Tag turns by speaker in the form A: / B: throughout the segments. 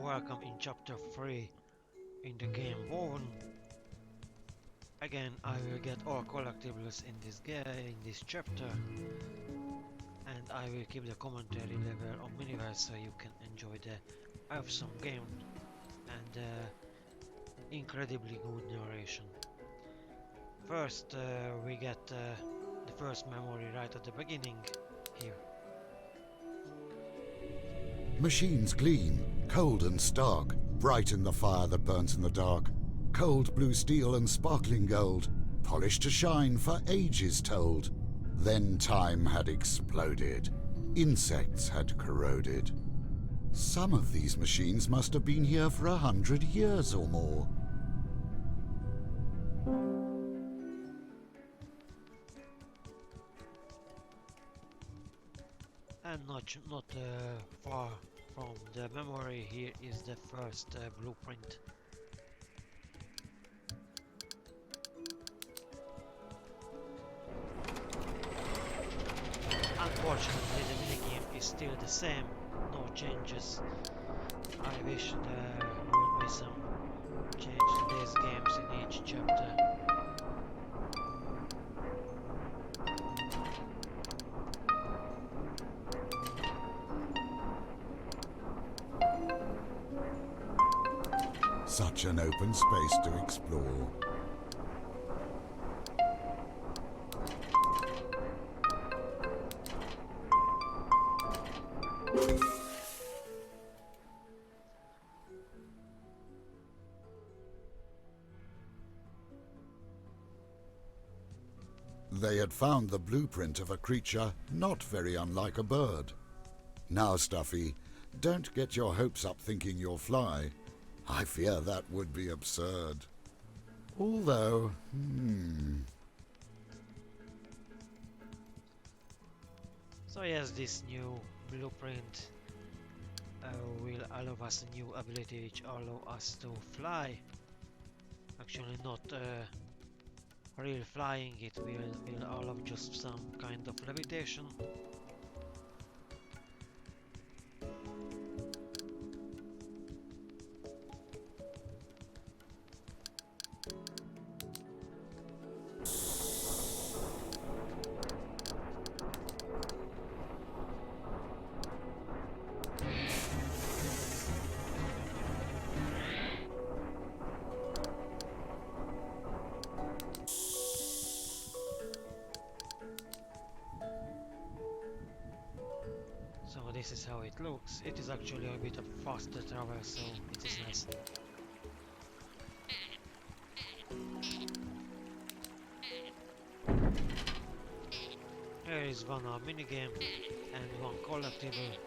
A: welcome in chapter 3 in the game Maroon. Again, I will get all collectibles in this chapter, and I will keep the commentary level on minimal so you can enjoy the awesome game and incredibly good narration. First, we get the first memory right at the beginning here.
B: Machines gleam, cold and stark, bright in the fire that burns in the dark. Cold blue steel and sparkling gold, polished to shine for ages told. Then time had exploded. Insects had corroded. Some of these machines must have been here for 100 years or more.
A: And not far from the memory, here is the first blueprint. Unfortunately, the minigame is still the same, no changes. I wish there would be some change to these games in each chapter.
B: Such an open space to explore. They had found the blueprint of a creature not very unlike a bird. Now, Stuffy, don't get your hopes up thinking you'll fly. I fear that would be absurd. Although,
A: So yes, this new blueprint will allow us a new ability which allow us to fly. Actually not real flying, it will allow just some kind of levitation. So this is how it looks. It is actually a bit of faster travel, so it is nice. Here is one minigame and one collectible.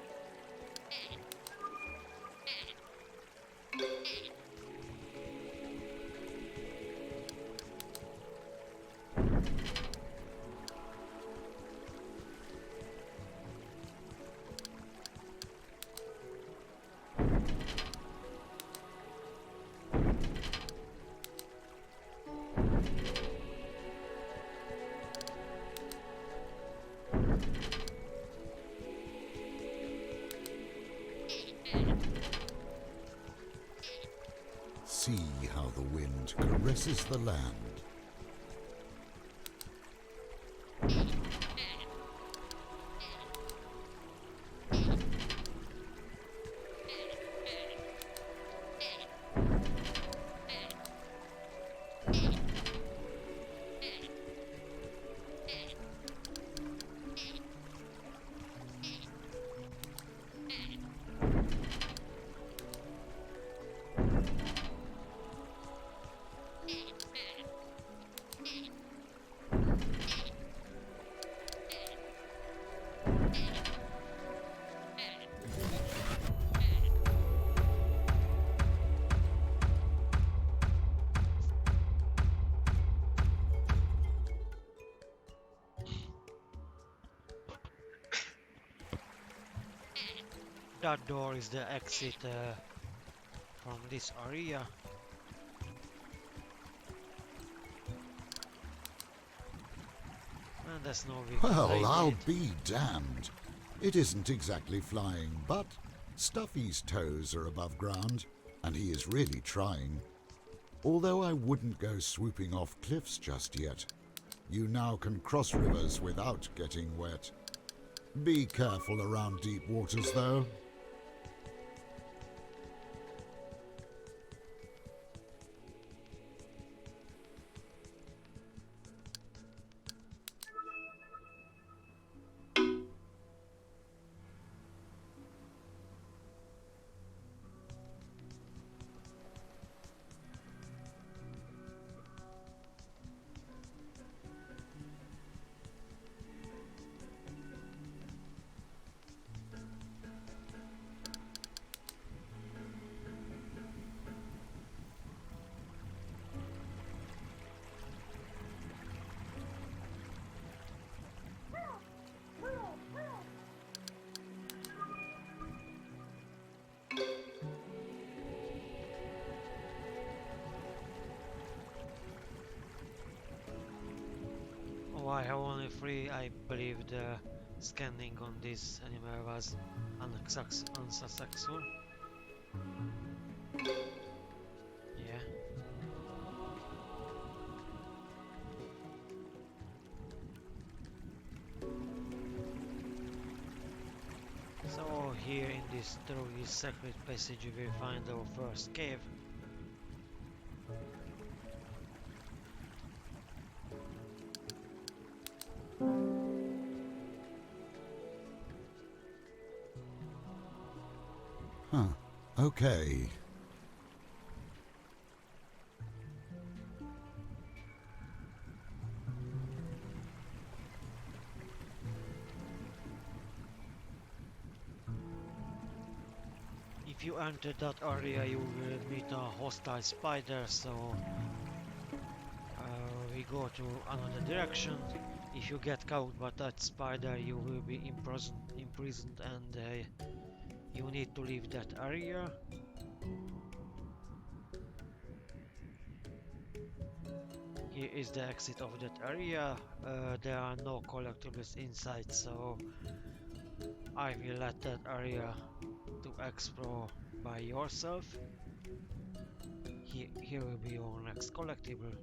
B: see how the wind caresses the land.
A: That door is the exit from this area. And there's no way to
B: Well,
A: hide
B: I'll
A: it.
B: be damned. It isn't exactly flying, but Stuffy's toes are above ground, and he is really trying. Although I wouldn't go swooping off cliffs just yet. You now can cross rivers without getting wet. Be careful around deep waters, though.
A: Oh, I have only 3. I believe the scanning on this animal was unsuccessful. Yeah. So here in this through this secret passage we will find our first cave.
B: Huh. Okay.
A: If you enter that area you will meet a hostile spider, so we go to another direction. If you get caught by that spider you will be imprisoned and you need to leave that area. Here is the exit of that area. There are no collectibles inside, so I will let that area to explore by yourself. Here will be your next collectible.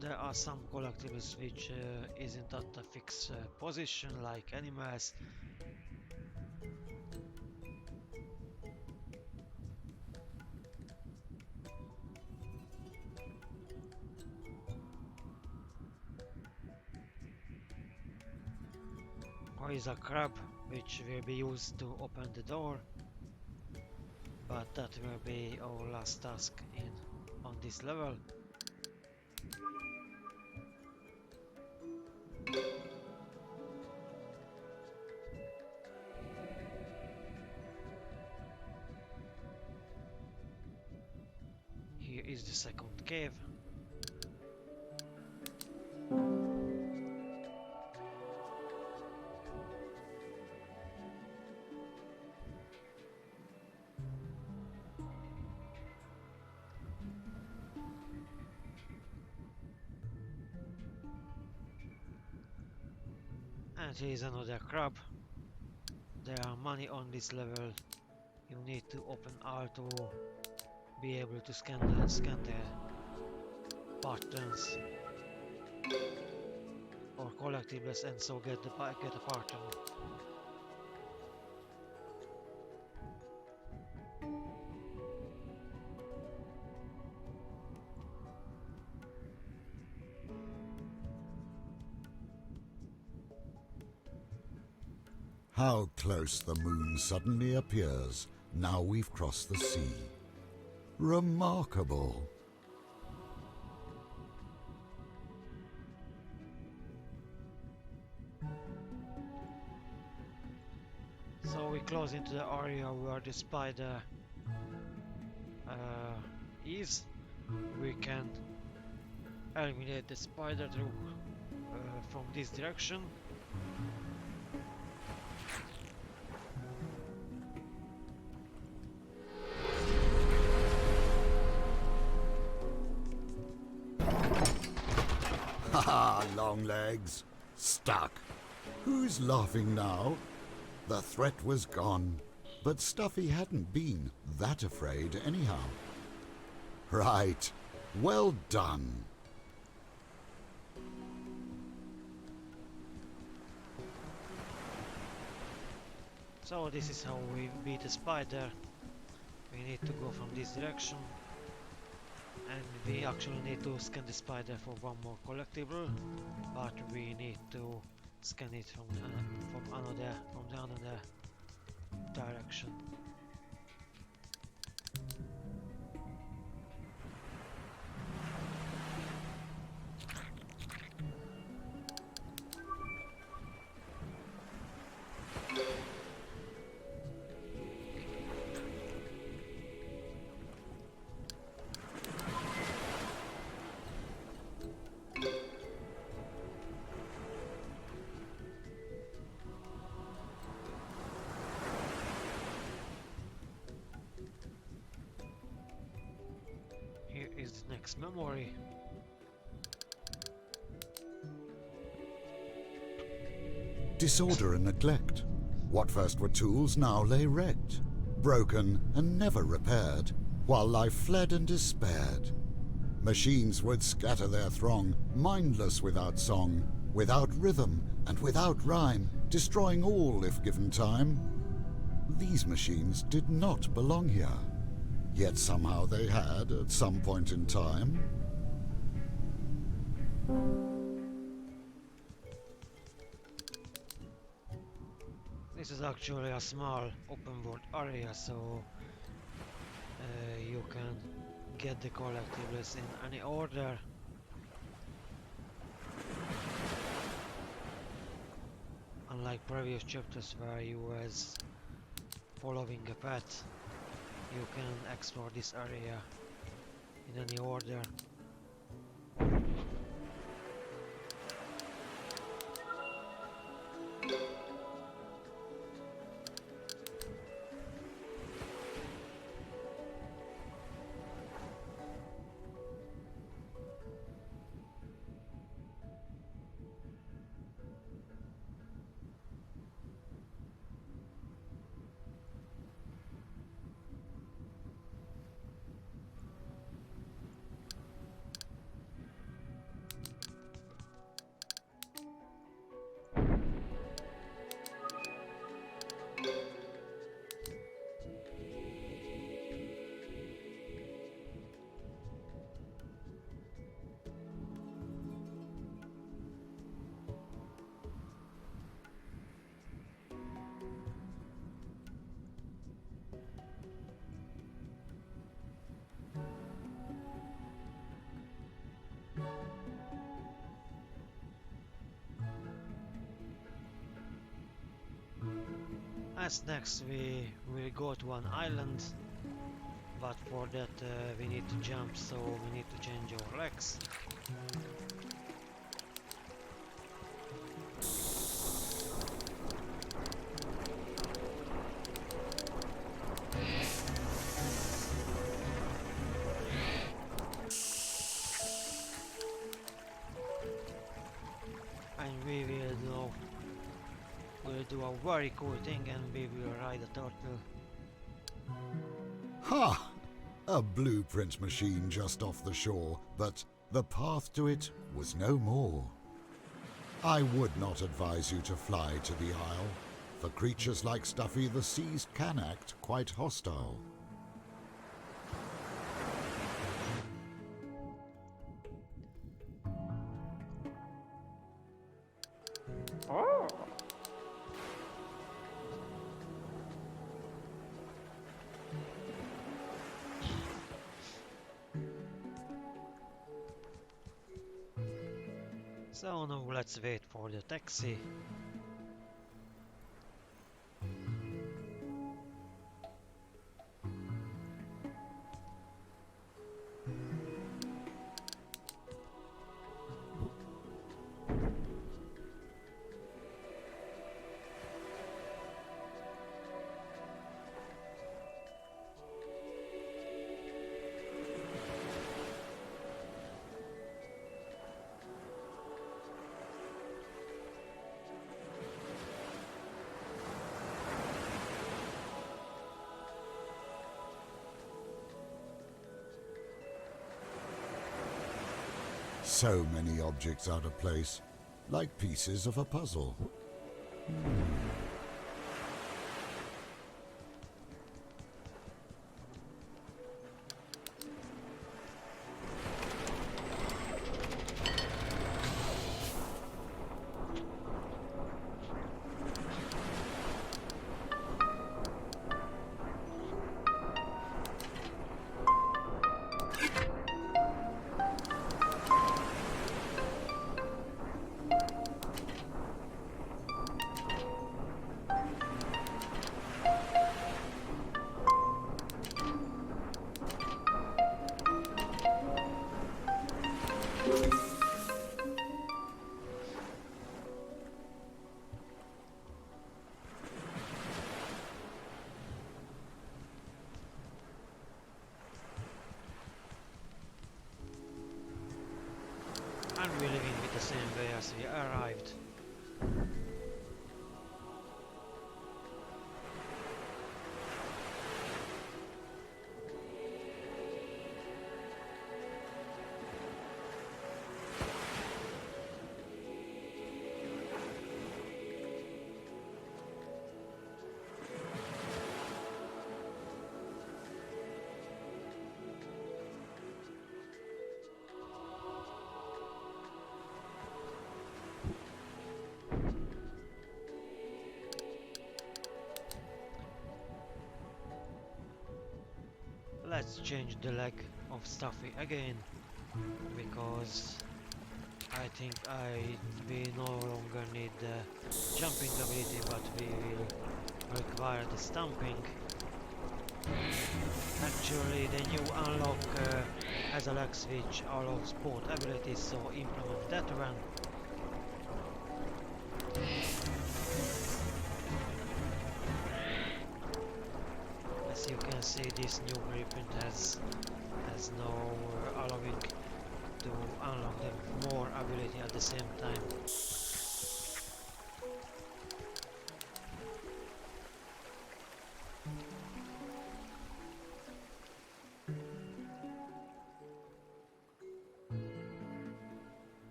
A: There are some collectibles which isn't at a fixed position, like animals. Or is a crab which will be used to open the door, but that will be our last task on this level. Here is the second cave. And here is another crab. There are many on this level. You need to open R to be able to scan the patterns or collectibles and so get a pattern.
B: How close the moon suddenly appears now we've crossed the sea. Remarkable.
A: So we close into the area where the spider is. We can eliminate the spider through from this direction.
B: Ha ha, long legs. Stuck. Who's laughing now? The threat was gone, but Stuffy hadn't been that afraid anyhow. Right. Well done.
A: So this is how we beat a spider. We need to go from this direction. And we actually need to scan the spider for one more collectible, but we need to scan it from the another direction. Here is the next memory.
B: Disorder and neglect. What first were tools now lay wrecked, broken and never repaired, while life fled and despaired. Machines would scatter their throng, mindless without song, without rhythm and without rhyme, destroying all if given time. These machines did not belong here, yet somehow they had at some point in time.
A: This is actually a small open world area, so you can get the collectibles in any order. Unlike previous chapters where you was following a path, you can explore this area in any order. As next we will go to an island, but for that we need to jump, so we need to change our legs. And we'll do a very cool thing, and we will ride a turtle.
B: Ha! A blueprint machine just off the shore, but the path to it was no more. I would not advise you to fly to the isle. For creatures like Stuffy, the seas can act quite hostile.
A: So now let's wait for the taxi.
B: So many objects out of place, like pieces of a puzzle.
A: And we're leaving with the same way as we arrived. Let's change the leg of Taffy again, because I think we no longer need the jumping ability, but we will require the stomping. Actually, the new unlock has a leg switch allows both abilities, so implement that one. As you can see, this new reprint has no allowing to unlock the more ability at the same time.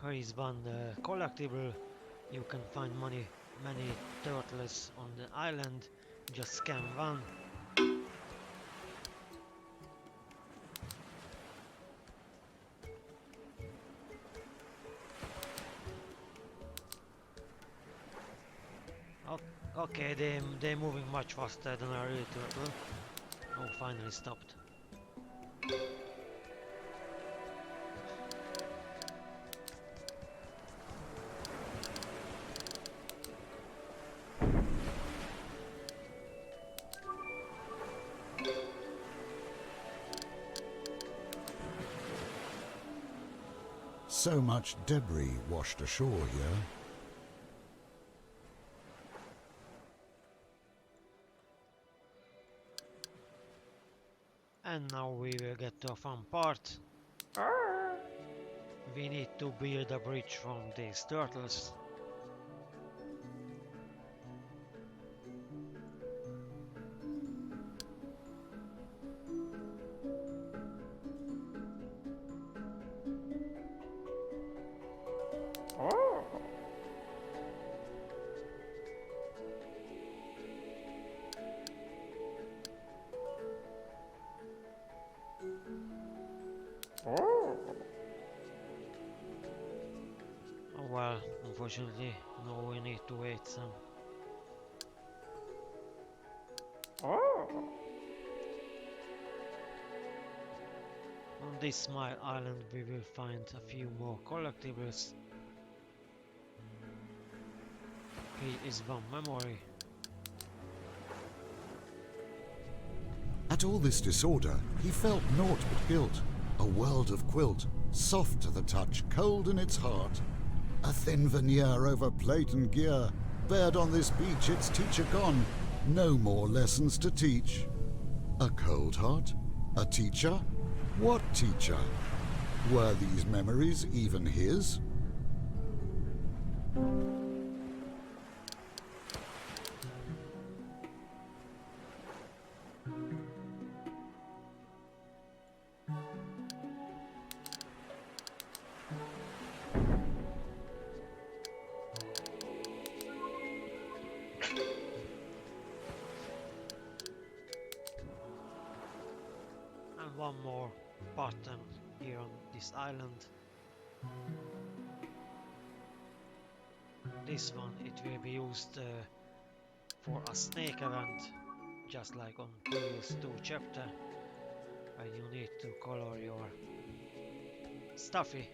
A: Here is one collectible. You can find many turtles on the island. Just scan one. Okay, they're moving much faster than a real turtle. Oh, finally stopped.
B: So much debris washed ashore here.
A: And now we will get to a fun part. We need to build a bridge from these turtles. Well, unfortunately, no, we need to wait some. On this small island we will find a few more collectibles. He is one memory.
B: At all this disorder, he felt naught but guilt. A world of quilt, soft to the touch, cold in its heart. A thin veneer over plate and gear, bared on this beach, its teacher gone. No more lessons to teach. A cold heart? A teacher? What teacher? Were these memories even his?
A: And one more button here on this island. This one, it will be used for a snake event, just like on previous 2 chapter, where you need to color your Taffy.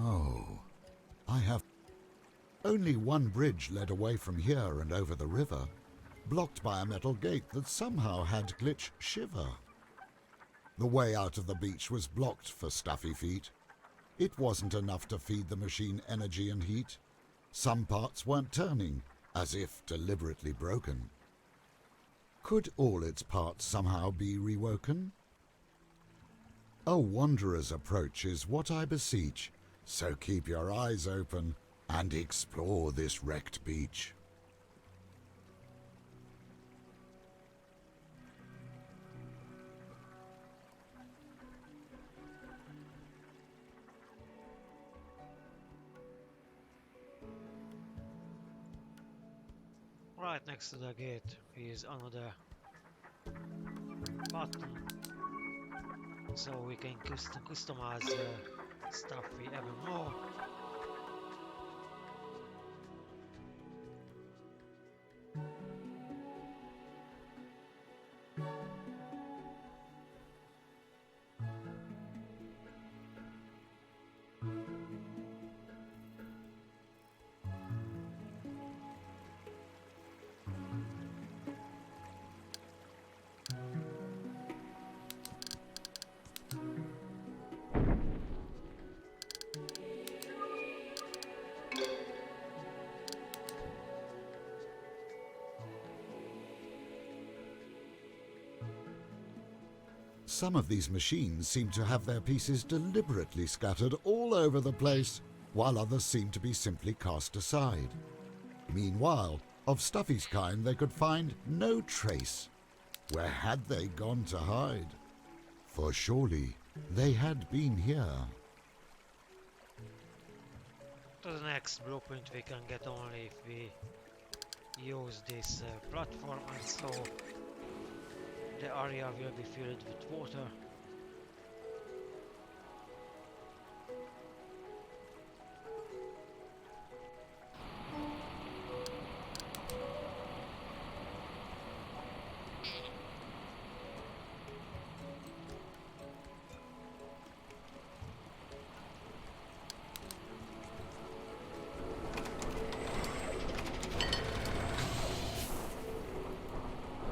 B: Oh, I have... Only one bridge led away from here and over the river, blocked by a metal gate that somehow had glitch shiver. The way out of the beach was blocked for stuffy feet. It wasn't enough to feed the machine energy and heat. Some parts weren't turning, as if deliberately broken. Could all its parts somehow be rewoken? A wanderer's approach is what I beseech, so keep your eyes open and explore this wrecked beach.
A: Right next to the gate is another button, so we can customize stuff even more.
B: Some of these machines seem to have their pieces deliberately scattered all over the place, while others seem to be simply cast aside. Meanwhile, of Stuffy's kind they could find no trace. Where had they gone to hide? For surely they had been here.
A: To the next blueprint we can get only if we use this platform, and so the area will be filled with water.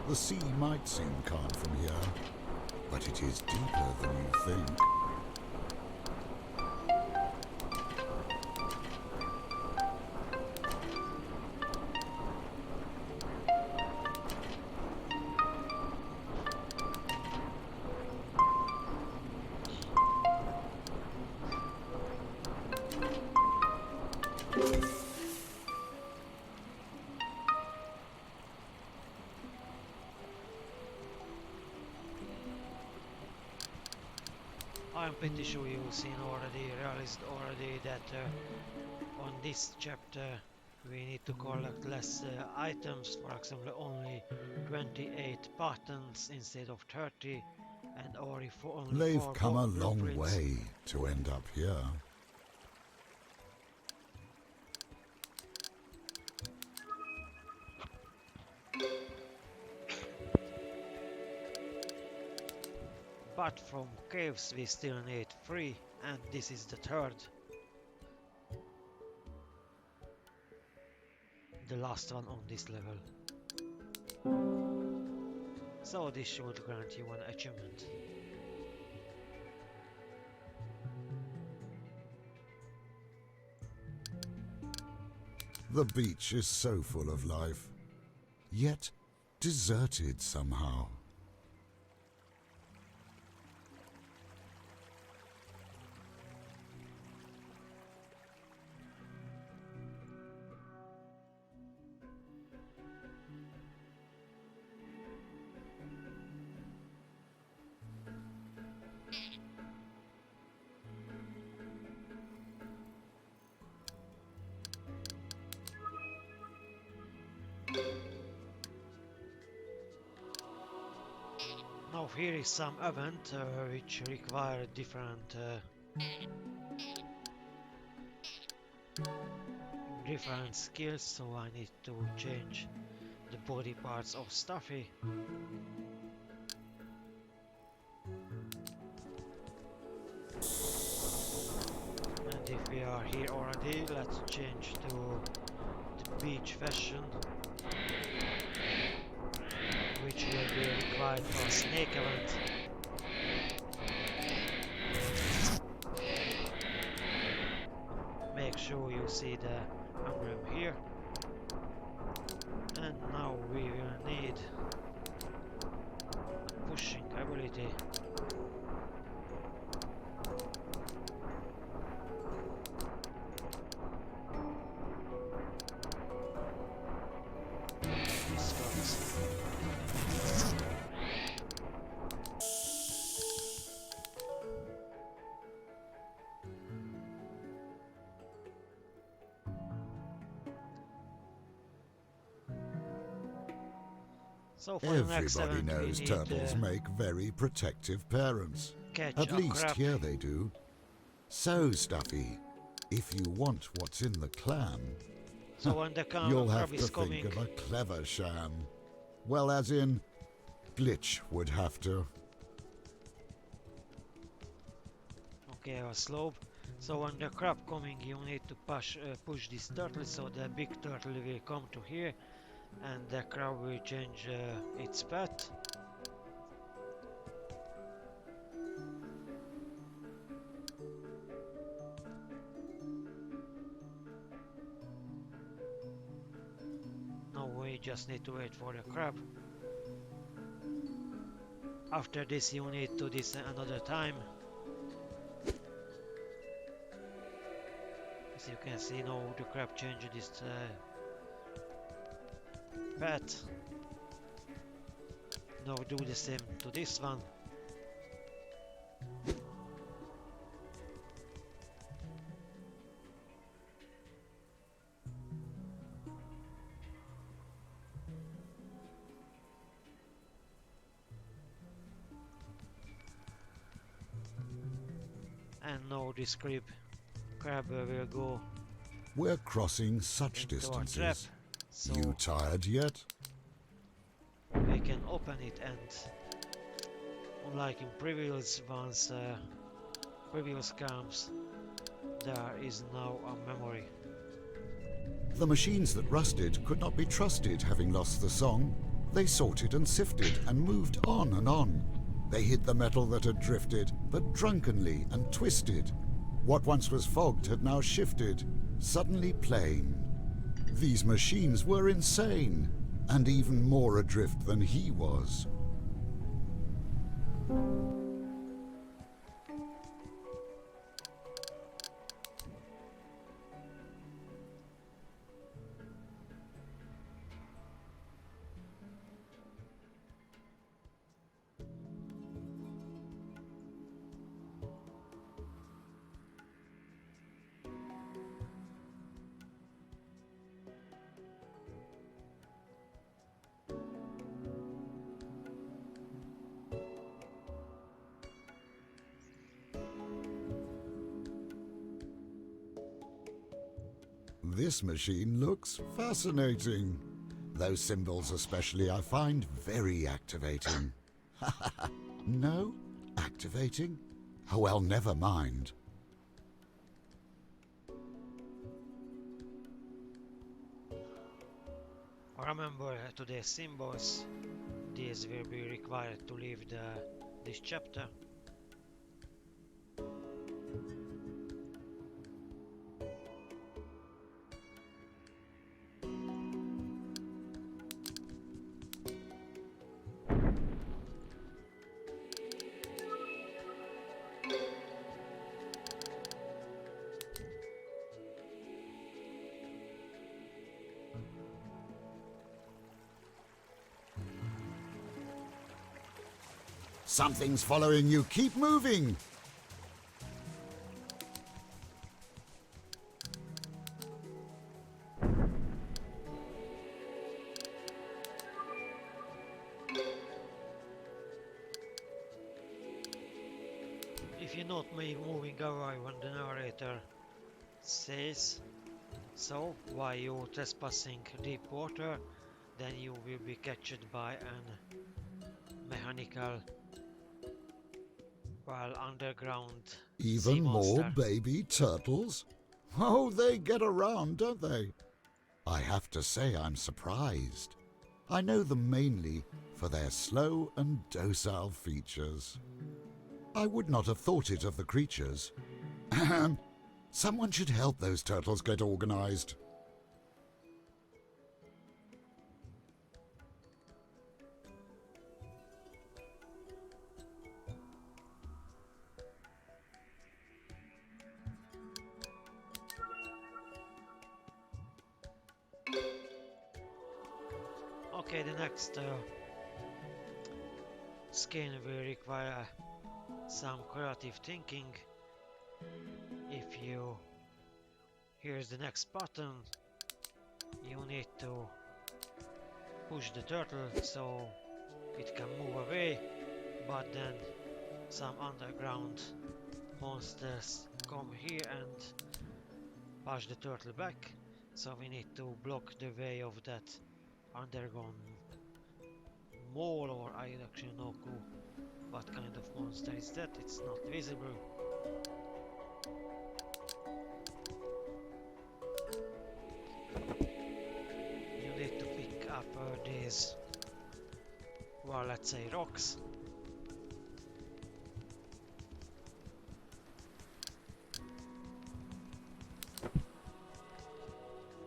B: The sea might seem calm from here, but it is deeper than you think.
A: I'm pretty sure you've seen already, realized already that on this chapter we need to collect less items, for example only 28 buttons instead of 30, and only
B: They've
A: 4
B: come a long
A: blueprints.
B: way to end up here.
A: But from caves we still need 3, and this is the 3rd. The last one on this level. So this should grant you an achievement.
B: The beach is so full of life, yet deserted somehow.
A: Now here is some event which require different skills, so I need to change the body parts of Taffy. And if we are here already, let's change to the beach fashion, which will be required for snake event. Make sure you see the emblem here. And now we will need a pushing ability. So for the next
B: Everybody
A: event,
B: knows
A: we
B: turtles
A: need
B: make very protective parents.
A: catch
B: At
A: a
B: least
A: crab.
B: here they do. So, Stuffy, if you want what's in the clam,
A: So when the
B: you'll
A: crab
B: have to
A: is coming,
B: think of a clever sham. Well, as in, Glitch would have to.
A: okay, I was slow. So when the crab coming, you need to push this turtle, so the big turtle will come to here, and the crab will change its path. Now we just need to wait for the crab. After this you need to do this another time. As you can see now the crab changed this path. Now do the same to this one. And now this crab will go
B: We're crossing such
A: into our trap.
B: distances.
A: So
B: You tired yet?
A: we can open it, and unlike in previous ones, previous camps, there is now a memory.
B: The machines that rusted could not be trusted, having lost the song. They sorted and sifted and moved on and on. They hid the metal that had drifted, but drunkenly and twisted. What once was fogged had now shifted, suddenly plain. These machines were insane, and even more adrift than he was. This machine looks fascinating. Those symbols especially I find very activating. No? Activating? Oh well, never mind.
A: Remember today's symbols. These will be required to leave this chapter.
B: Something's following you. Keep moving.
A: If you're not moving away when the narrator says so, while you're trespassing deep water, then you will be captured by an mechanical, while underground sea
B: Even more
A: monster.
B: baby turtles? Oh, they get around, don't they? I have to say I'm surprised. I know them mainly for their slow and docile features. I would not have thought it of the creatures. Someone should help those turtles get organized.
A: Okay, the next skin will require some creative thinking. Here's the next button. You need to push the turtle so it can move away, but then some underground monsters come here and push the turtle back, so we need to block the way of that underground mole, or I actually no clue what kind of monster is that. It's not visible. You need to pick up these, well, let's say rocks,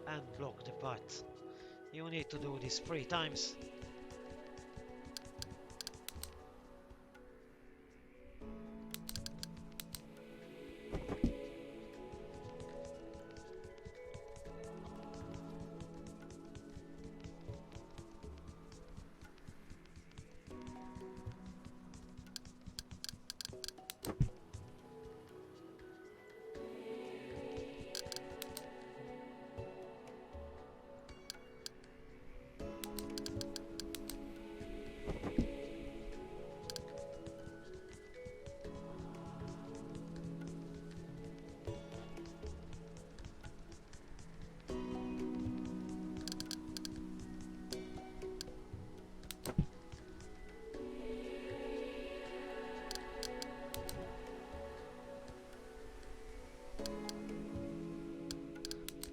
A: and block the path. You need to do this 3 times.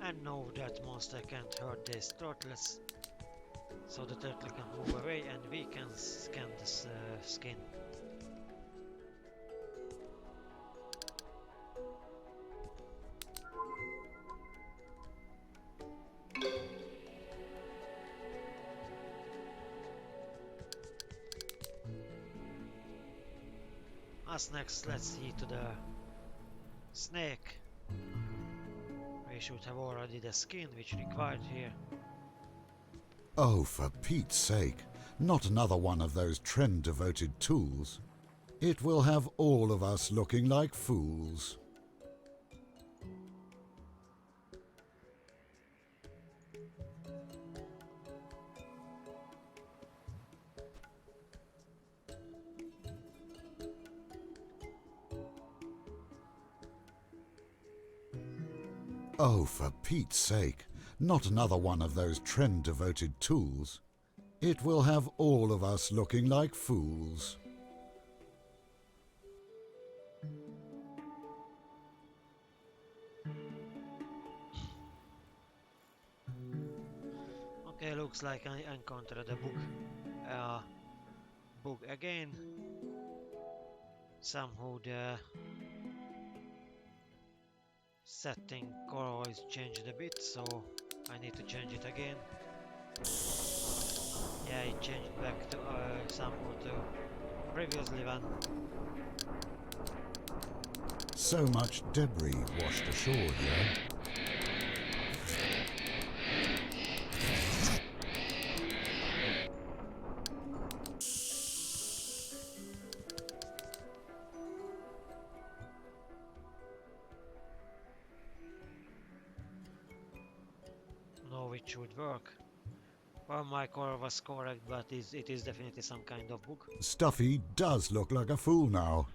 A: And no, that monster can't hurt these turtles. so the turtle can move away and we can scan this skin. Us next, let's see to the snake. We should have already the skin which required here.
B: Oh, for Pete's sake, not another one of those trend-devoted tools. It will have all of us looking like fools. Oh, for Pete's sake, not another one of those trend-devoted tools. It will have all of us looking like fools.
A: Okay, looks like I encountered a bug again. Somehow the setting color is changed a bit, so I need to change it again. Yeah, it changed back to somehow to previously one.
B: So much debris washed ashore here.
A: No, it should work. Well, my color was correct, but it is definitely some kind of bug.
B: Stuffy does look like a fool now,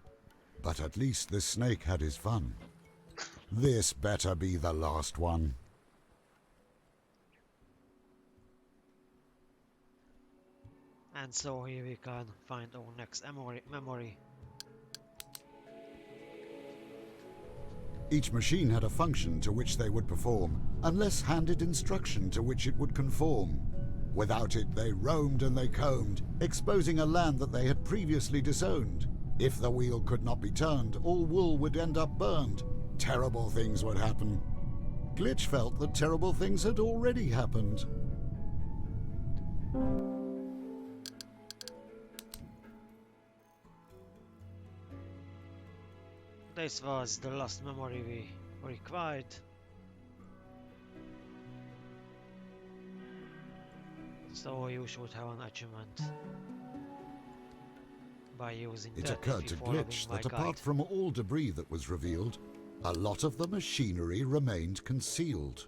B: but at least the snake had his fun. This better be the last one.
A: And so here we can find our next memory.
B: Each machine had a function to which they would perform, unless handed instruction to which it would conform. Without it, they roamed and they combed, exposing a land that they had previously disowned. If the wheel could not be turned, all wool would end up burned. Terrible things would happen. Glitch felt that terrible things had already happened.
A: This was the last memory we required. So you should have an achievement by using
B: It
A: that
B: occurred
A: if
B: to
A: you following
B: Glitch
A: my
B: that apart
A: guide.
B: from all debris that was revealed, a lot of the machinery remained concealed.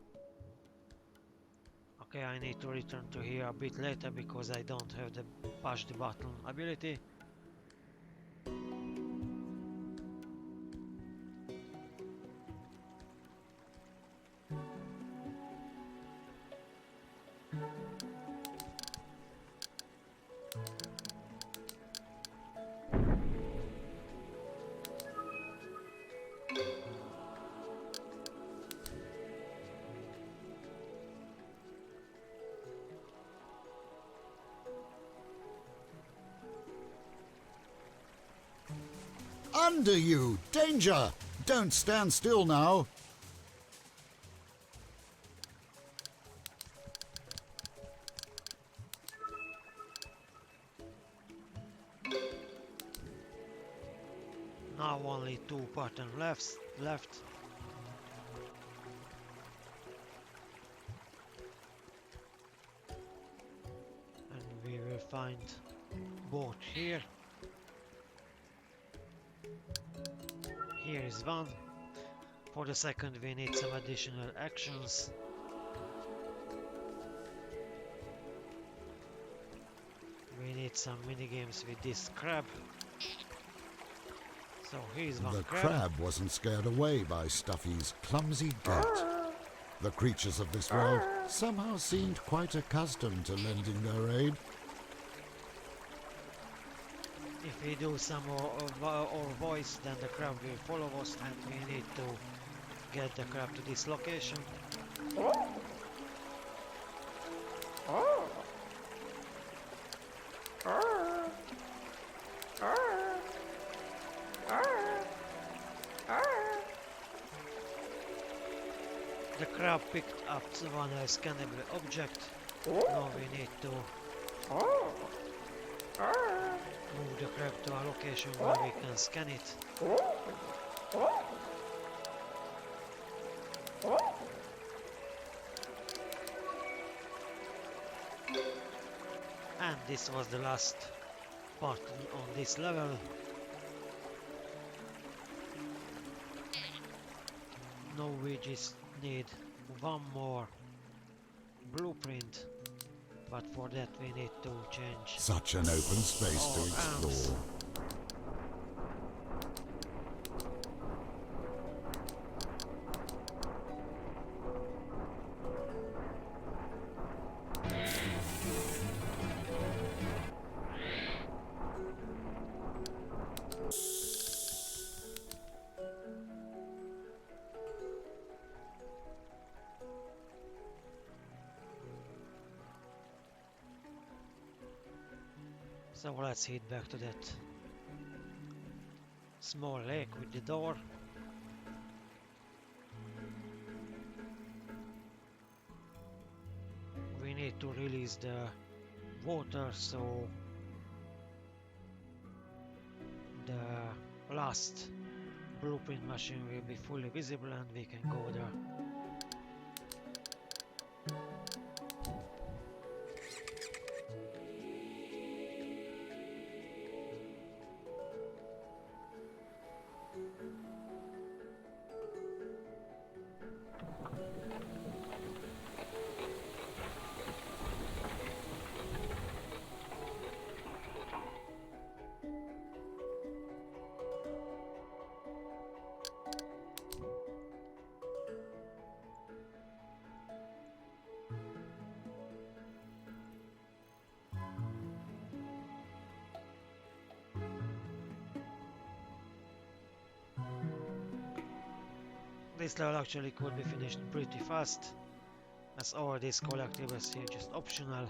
A: Okay, I need to return to here a bit later because I don't have the push the button ability.
B: Under you! Danger! Don't stand still now!
A: Now only 2 buttons left. And we will find both here. Here is one. For the second we need some additional actions. We need some minigames with this crab. So here's one
B: The
A: crab.
B: crab wasn't scared away by Stuffy's clumsy gait. The creatures of this world somehow seemed quite accustomed to lending their aid.
A: If we do some more voice, then the crab will follow us and we need to get the crab to this location. The crab picked up the one scannable object. Now we need to move the crab to a location where we can scan it. And this was the last part on this level. Now we just need one more blueprint, but for that we need to change
B: Such an open space to explore.
A: So let's head back to that small lake with the door. We need to release the water so the last blueprint machine will be fully visible and we can go there. This level actually could be finished pretty fast, as all these collectibles here just optional.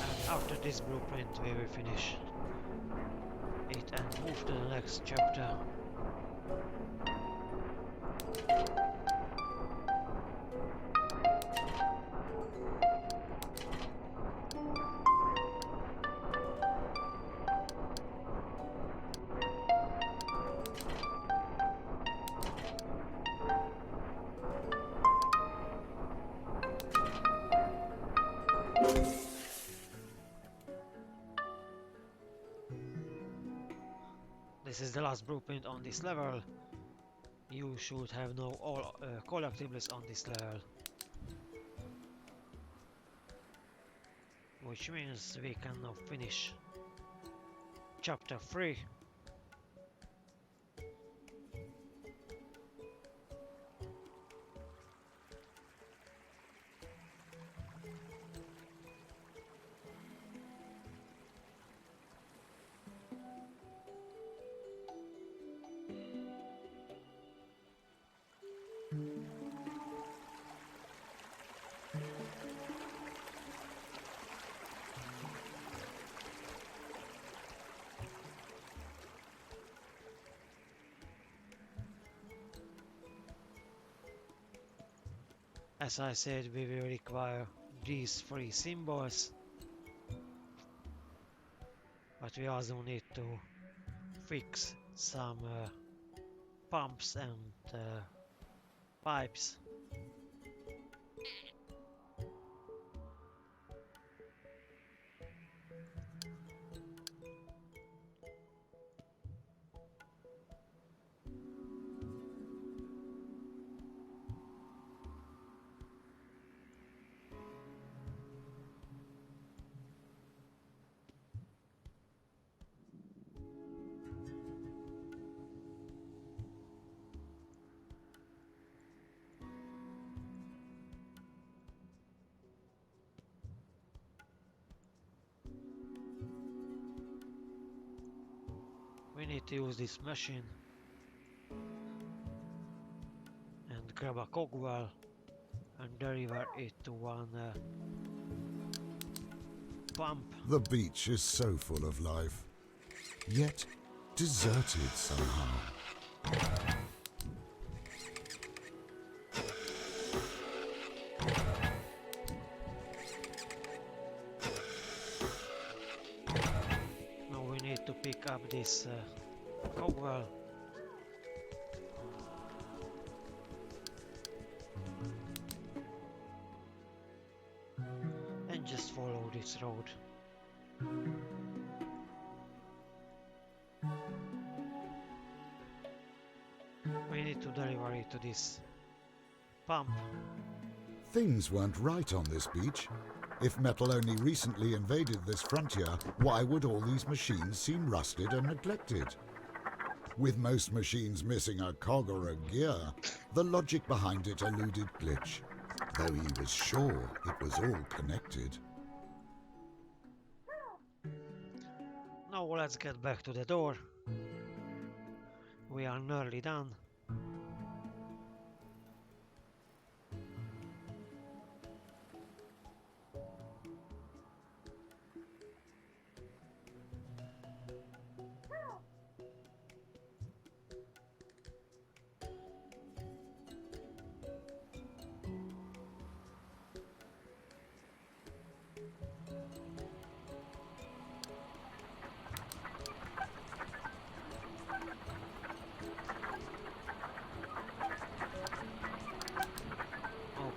A: And after this blueprint we will finish it and move to the next chapter. This is the last blueprint on this level. You should have now all collectibles on this level. Which means we can now finish chapter 3. As I said, we will require these 3 symbols, but we also need to fix some pumps and pipes. We need to use this machine and grab a cogwheel and deliver it to one pump.
B: The beach is so full of life. yet deserted somehow.
A: Now we need to pick up this cowbell. And just follow this road. We need to deliver it to this pump.
B: Things weren't right on this beach. If metal only recently invaded this frontier, why would all these machines seem rusted and neglected? With most machines missing a cog or a gear, the logic behind it eluded Glitch, though he was sure it was all connected.
A: Now let's get back to the door. We are nearly done.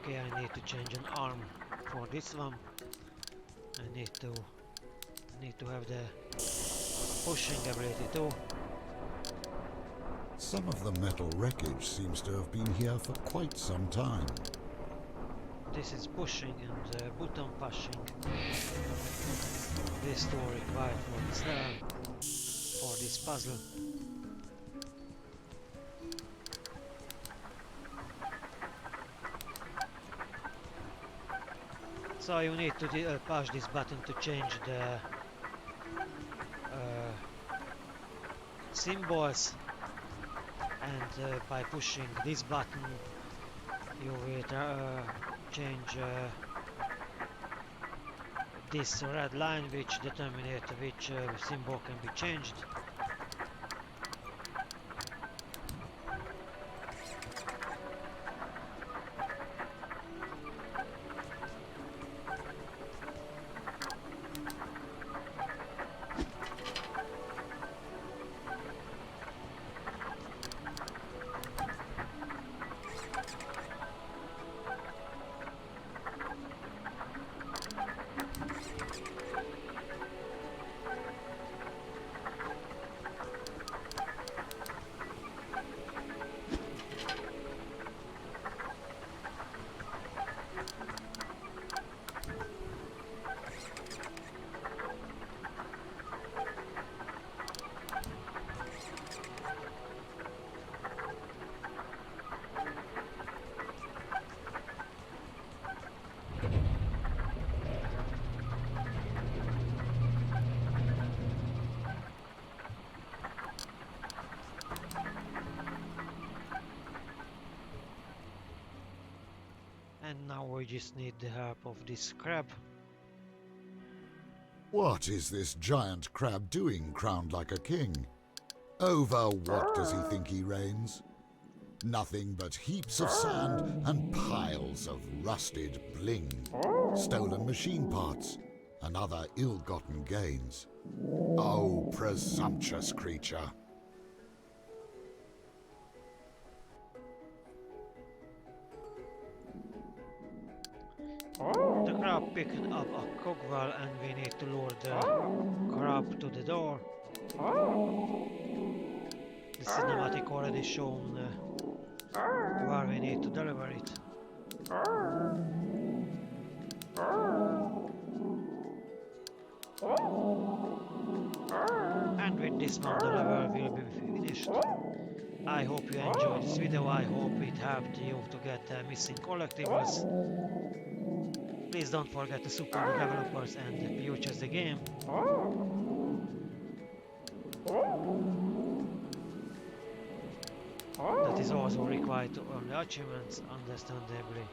A: Okay, I need to change an arm for this one. I need to have the pushing ability too.
B: Some of the metal wreckage seems to have been here for quite some time.
A: This is pushing and button pushing. This two are required for this puzzle. So you need to push this button to change the symbols, and by pushing this button you will change this red line, which determines which symbol can be changed. And now we just need the help of this crab.
B: What is this giant crab doing crowned like a king? Over what does he think he reigns? Nothing but heaps of sand and piles of rusted bling, stolen machine parts, and other ill-gotten gains. Oh, presumptuous creature!
A: The crab picked up a cogwheel and we need to lure the crab to the door. The cinematic already shown where we need to deliver it. And with this one the level will be finished. I hope you enjoyed this video. I hope it helped you to get missing collectibles. Please don't forget to support the developers and the futures the game. That is also required to earn the achievements, understandably.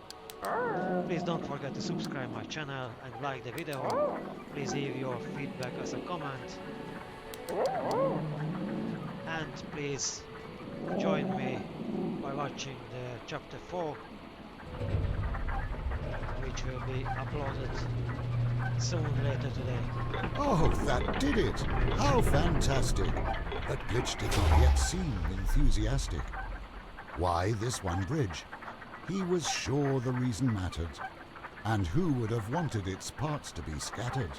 A: Please don't forget to subscribe my channel and like the video. Please leave your feedback as a comment. And please join me by watching the chapter 4, which will be uploaded soon later today.
B: Oh, that did it! How fantastic! But Glitch did not yet seem enthusiastic. Why this one bridge? He was sure the reason mattered. And who would have wanted its parts to be scattered?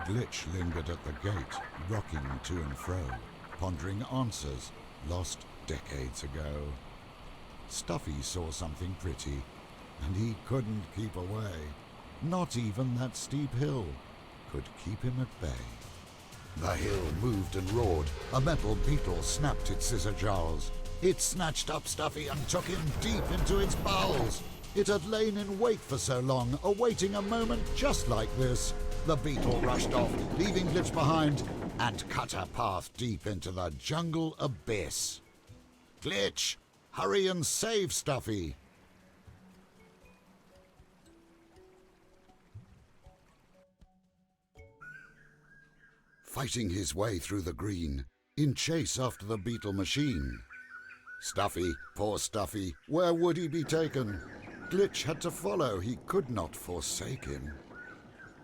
B: Glitch lingered at the gate, rocking to and fro, pondering answers lost decades ago. Stuffy saw something pretty, and he couldn't keep away. Not even that steep hill could keep him at bay. The hill moved and roared. A metal beetle snapped its scissor jowls. It snatched up Stuffy and took him deep into its bowels. It had lain in wait for so long, awaiting a moment just like this. The beetle rushed off, leaving Glitch behind, and cut a path deep into the jungle abyss. Glitch, hurry and save Stuffy. Fighting his way through the green, in chase after the beetle machine. Stuffy, poor Stuffy, where would he be taken? Glitch had to follow, he could not forsake him.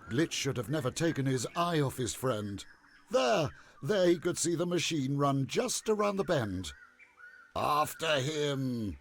B: Glitch should have never taken his eye off his friend. There he could see the machine run just around the bend. After him!